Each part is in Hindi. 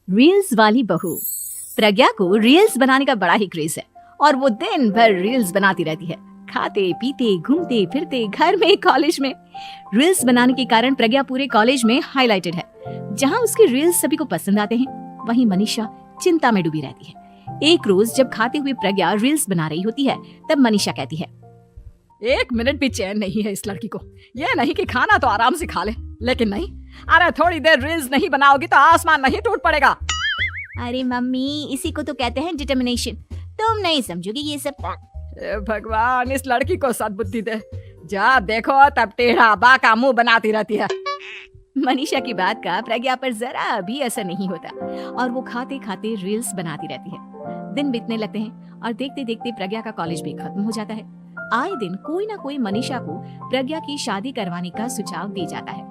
रील्स वाली बहू। प्रज्ञा को रील्स बनाने का बड़ा ही क्रेज है और वो दिन भर रील्स बनाती रहती है, खाते पीते घूमते फिरते घर में कॉलेज में। रील्स बनाने के कारण प्रज्ञा पूरे कॉलेज में हाईलाइटेड है। जहाँ उसके रील्स सभी को पसंद आते हैं, वहीं मनीषा चिंता में डूबी रहती है। एक रोज जब खाते हुए प्रज्ञा रील्स बना रही होती है, तब मनीषा कहती है, 1 मिनट भी चैन नहीं है इस लड़की को। ये नहीं कि खाना तो आराम से खा ले, लेकिन नहीं, अरे थोड़ी देर रील्स नहीं बनाओगी तो आसमान नहीं टूट पड़ेगा। अरे मम्मी, इसी को तो कहते हैं डिटर्मिनेशन। तुम नहीं समझोगी ये सब। भगवान, इस लड़की को सद्बुद्धि दे। जब देखो तब टेढ़ा बाका मुंह बनाती रहती है। मनीषा की बात का प्रज्ञा पर जरा भी असर नहीं होता और वो खाते खाते रील्स बनाती रहती है। दिन बीतने लगते हैं और देखते देखते प्रज्ञा का कॉलेज भी खत्म हो जाता है। आए दिन कोई ना कोई मनीषा को प्रज्ञा की शादी करवाने का सुझाव दे जाता है।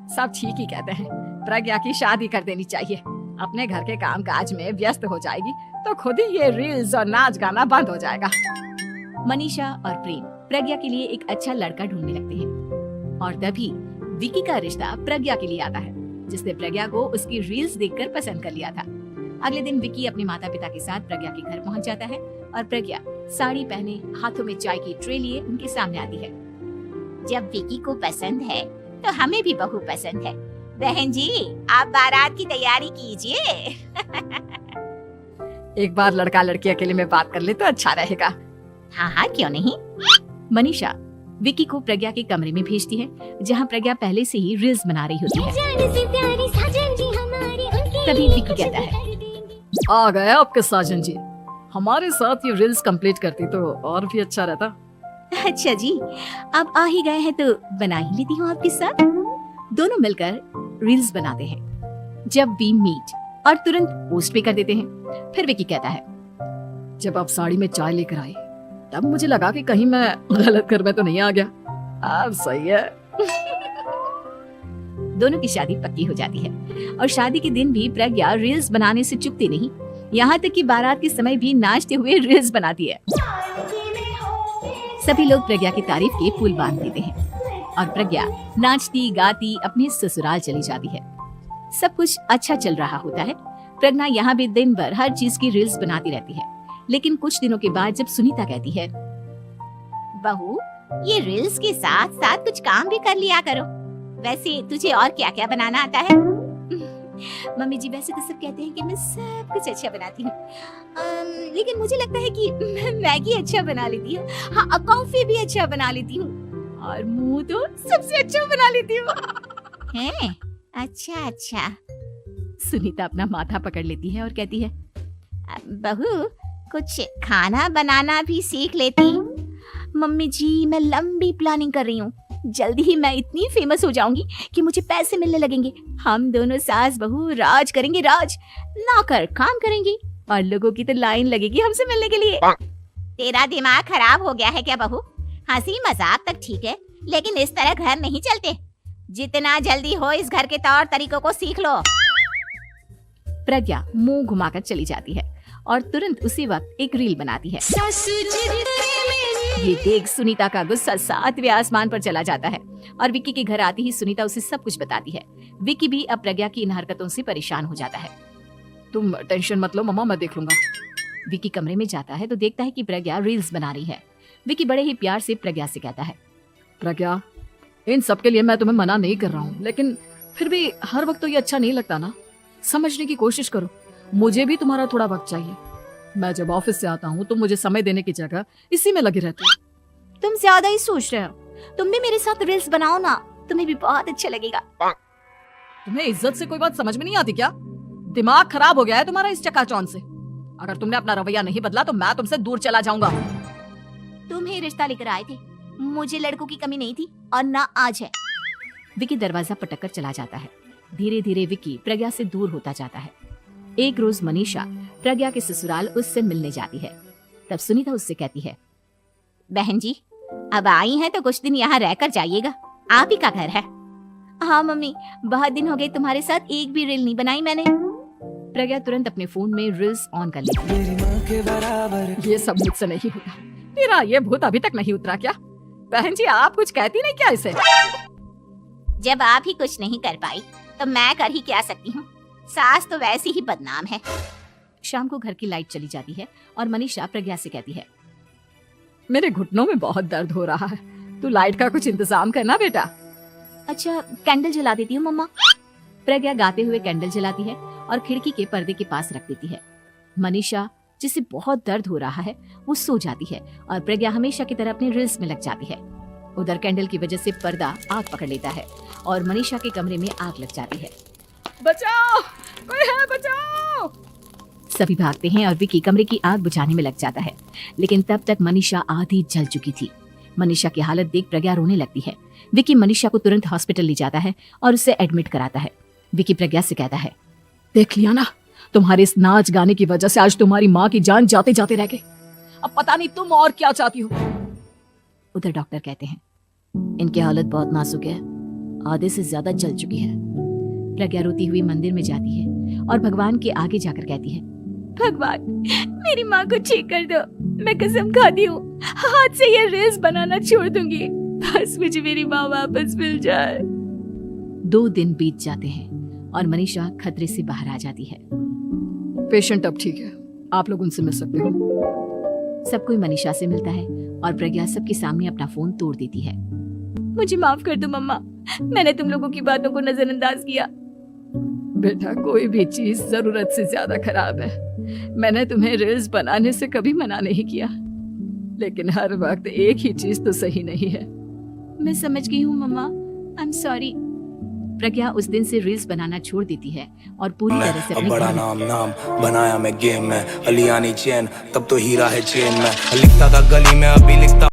सब ठीक ही कहते हैं, प्रज्ञा की शादी कर देनी चाहिए। अपने घर के काम काज में व्यस्त हो जाएगी तो खुद ही ये रील्स और नाच गाना बंद हो जाएगा। मनीषा और प्रेम प्रज्ञा के लिए एक अच्छा लड़का ढूंढने लगते हैं और तभी विकी का रिश्ता प्रज्ञा के लिए आता है, जिसने प्रज्ञा को उसकी रील्स देखकर पसंद कर लिया था। अगले दिन विकी अपने माता पिता के साथ प्रज्ञा के घर पहुंच जाता है और प्रज्ञा साड़ी पहने हाथों में चाय की ट्रे लिए उनके सामने आती है। जब विकी को पसंद है तो हमें भी बहू पसंद है। बहन जी, आप बारात की तैयारी कीजिए। एक बार लड़का लड़की अकेले में बात कर ले तो अच्छा रहेगा। हाँ हाँ, क्यों नहीं। मनीषा विकी को प्रज्ञा के कमरे में भेजती है, जहाँ प्रज्ञा पहले से ही रील्स बना रही होती है। तभी विकी कहता है, आ गए आपके साजन जी। हमारे साथ ये रील्स कंप्लीट करती तो और भी अच्छा रहता। अच्छा जी, अब आ ही गए हैं तो बना ही लेती हूँ आपके साथ। दोनों मिलकर रील्स बनाते हैं। जब वी मीट और तुरंत पोस्ट भी कर देते हैं। फिर विकी कहता है, जब आप साड़ी में चाय लेकर आई तब मुझे लगा कि कहीं मैं गलत घर में तो नहीं आ गया। अब सही है। दोनों की शादी पक्की हो जाती है और शादी के दिन भी प्रज्ञा रील्स बनाने से चुकती नहीं। यहाँ तक कि बारात के समय भी नाचते हुए रील्स बनाती है। सभी लोग प्रज्ञा की तारीफ के पुल बांध देते हैं और प्रज्ञा नाचती गाती अपने ससुराल चली जाती है। सब कुछ अच्छा चल रहा होता है। प्रज्ञा यहाँ भी दिन भर हर चीज की रील्स बनाती रहती है। लेकिन कुछ दिनों के बाद जब सुनीता कहती है, बहू, ये रील्स के साथ साथ कुछ काम भी कर लिया करो। वैसे तुझे और क्या क्या बनाना आता है? मम्मी जी, वैसे तो सब कहते हैं कि मैं सब कुछ अच्छा बनाती हूँ, लेकिन मुझे लगता है कि मैं मैगी अच्छा बना लेती हूँ। हाँ, कॉफी भी अच्छा बना लेती हूँ और मुंह तो सबसे अच्छा बना लेती हूँ। हैं? अच्छा अच्छा। सुनीता अपना माथा पकड़ लेती है और कहती है, बहू, कुछ खाना बनाना भी सीख लेती। मम्मी जी, मैं लंबी प्लानिंग कर रही हूँ। जल्दी ही मैं इतनी फेमस हो जाऊंगी कि मुझे पैसे मिलने लगेंगे। हम दोनों सास बहू राज करेंगे, राज। नौकर काम करेंगे और लोगों की तो लाइन लगेगी हमसे मिलने के लिए। तेरा दिमाग खराब हो गया है क्या बहू? हंसी मजाक तक ठीक है, लेकिन इस तरह घर नहीं चलते। जितना जल्दी हो इस घर के तौर तरीकों को सीख लो। प्रज्ञा मुंह घुमाकर चली जाती है और तुरंत उसी वक्त एक रील बनाती है। ये देख सुनीता का गुस्सा 7वें आसमान पर चला जाता है और विक्की के घर आती ही सुनीता उसे सब कुछ बताती है। विक्की भी अब प्रज्ञा की इन हरकतों से परेशान हो जाता है। तुम टेंशन मत लो मम्मा, मैं देख लूंगा। विक्की कमरे में जाता है तो देखता है कि प्रज्ञा रील्स बना रही है। विक्की बड़े ही प्यार से प्रज्ञा से कहता है, प्रज्ञा, इन सब के लिए मैं तुम्हें मना नहीं कर रहा हूँ, लेकिन फिर भी हर वक्त तो ये अच्छा नहीं लगता ना। समझने की कोशिश करो, मुझे भी तुम्हारा थोड़ा वक्त चाहिए। मैं जब ऑफिस से आता हूँ तो मुझे समय देने की जगह इसी में लगी रहती है। तुम ज्यादा ही सोच रहे हो। तुम भी मेरे साथ रील्स बनाओ ना, तुम्हें भी बहुत अच्छा लगेगा। तुम्हें इज्जत से कोई बात समझ में नहीं आती क्या? दिमाग खराब हो गया है तुम्हारा इस चकाचौंध से। अगर तुमने अपना रवैया नहीं बदला तो मैं तुमसे दूर चला जाऊंगा। तुम ही रिश्ता लेकर आए थे, मुझे लड़कों की कमी नहीं थी और ना आज है। विक्की दरवाजा पटक कर चला जाता है। धीरे धीरे विक्की प्रज्ञा से दूर होता जाता है। एक रोज मनीषा प्रज्ञा के ससुराल उससे मिलने जाती है। तब सुनीता उससे कहती है, बहन जी, अब आई हैं तो कुछ दिन यहाँ रहकर जाइएगा। आप ही का घर है। हाँ मम्मी, बहुत दिन हो गए तुम्हारे साथ एक भी रील नहीं बनाई मैंने। प्रज्ञा तुरंत अपने फोन में रील्स ऑन कर लेती है। ये सब मुझसे नहीं होगा। तेरा ये भूत अभी तक नहीं उतरा क्या? बहन जी, आप कुछ कहती नहीं क्या इसे? जब आप ही कुछ नहीं कर पाई तो मैं कर ही क्या सकती हूँ। सास तो वैसी ही बदनाम है। शाम को घर की लाइट चली जाती है और मनीषा प्रज्ञा से कहती है, मेरे घुटनों में बहुत दर्द हो रहा है, तू लाइट का कुछ इंतजाम करना बेटा। अच्छा कैंडल जला देती हूँ मम्मा। प्रज्ञा गाते हुए कैंडल जलाती है और खिड़की के पर्दे के पास रख देती है। मनीषा जिसे बहुत दर्द हो रहा है वो सो जाती है और प्रज्ञा हमेशा की तरह अपने रील्स में लग जाती है। उधर कैंडल की वजह से पर्दा आग पकड़ लेता है और मनीषा के कमरे में आग लग जाती है। बचाओ, कोई है, बचाओ। सभी भागते हैं और विकी कमरे की आग बुझाने में लग जाता है, लेकिन तब तक मनीषा आधी जल चुकी थी। मनीषा की हालत देख प्रज्ञा रोने लगती है। विकी मनीषा को तुरंत हॉस्पिटल ले जाता है और उसे एडमिट कराता है। विकी प्रज्ञा से कहता है, देख लिया ना, तुम्हारे इस नाच गाने की वजह से आज तुम्हारी माँ की जान जाते जाते रह गई। अब पता नहीं तुम और क्या चाहती हो। उधर डॉक्टर कहते हैं, इनकी हालत बहुत नाजुक है, आधे से ज्यादा जल चुकी है। प्रज्ञा रोती हुई मंदिर में जाती है और भगवान के आगे जाकर कहती है, भगवान मेरी माँ को ठीक कर दो, मैं कसम खाती हूँ हाथ से ये रील्स बनाना छोड़ दूंगी, बस मुझे मेरी माँ वापस मिल जाए। 2 दिन बीत जाते हैं और मनीषा खतरे से बाहर आ जाती है। पेशेंट अब ठीक है, आप लोग उनसे मिल सकते हो। सब कोई मनीषा से मिलता है और प्रज्ञा सबके सामने अपना फोन तोड़ देती है। मुझे माफ कर दो मम्मा, मैंने तुम लोगों की बातों को नजरअंदाज किया। बेटा कोई भी चीज जरूरत से ज्यादा खराब है। मैंने तुम्हें रील्स बनाने से कभी मना नहीं किया, लेकिन हर वक्त एक ही चीज तो सही नहीं है। मैं समझ गई हूँ मम्मा, आई एम सॉरी। प्रज्ञा उस दिन से रील्स बनाना छोड़ देती है और पूरी तरह से अपने बड़ा नाम बनाया मैं गेम में, अलियानी चैन तब तो हीरा है चेन में, लिखता था गली में अभी लिखता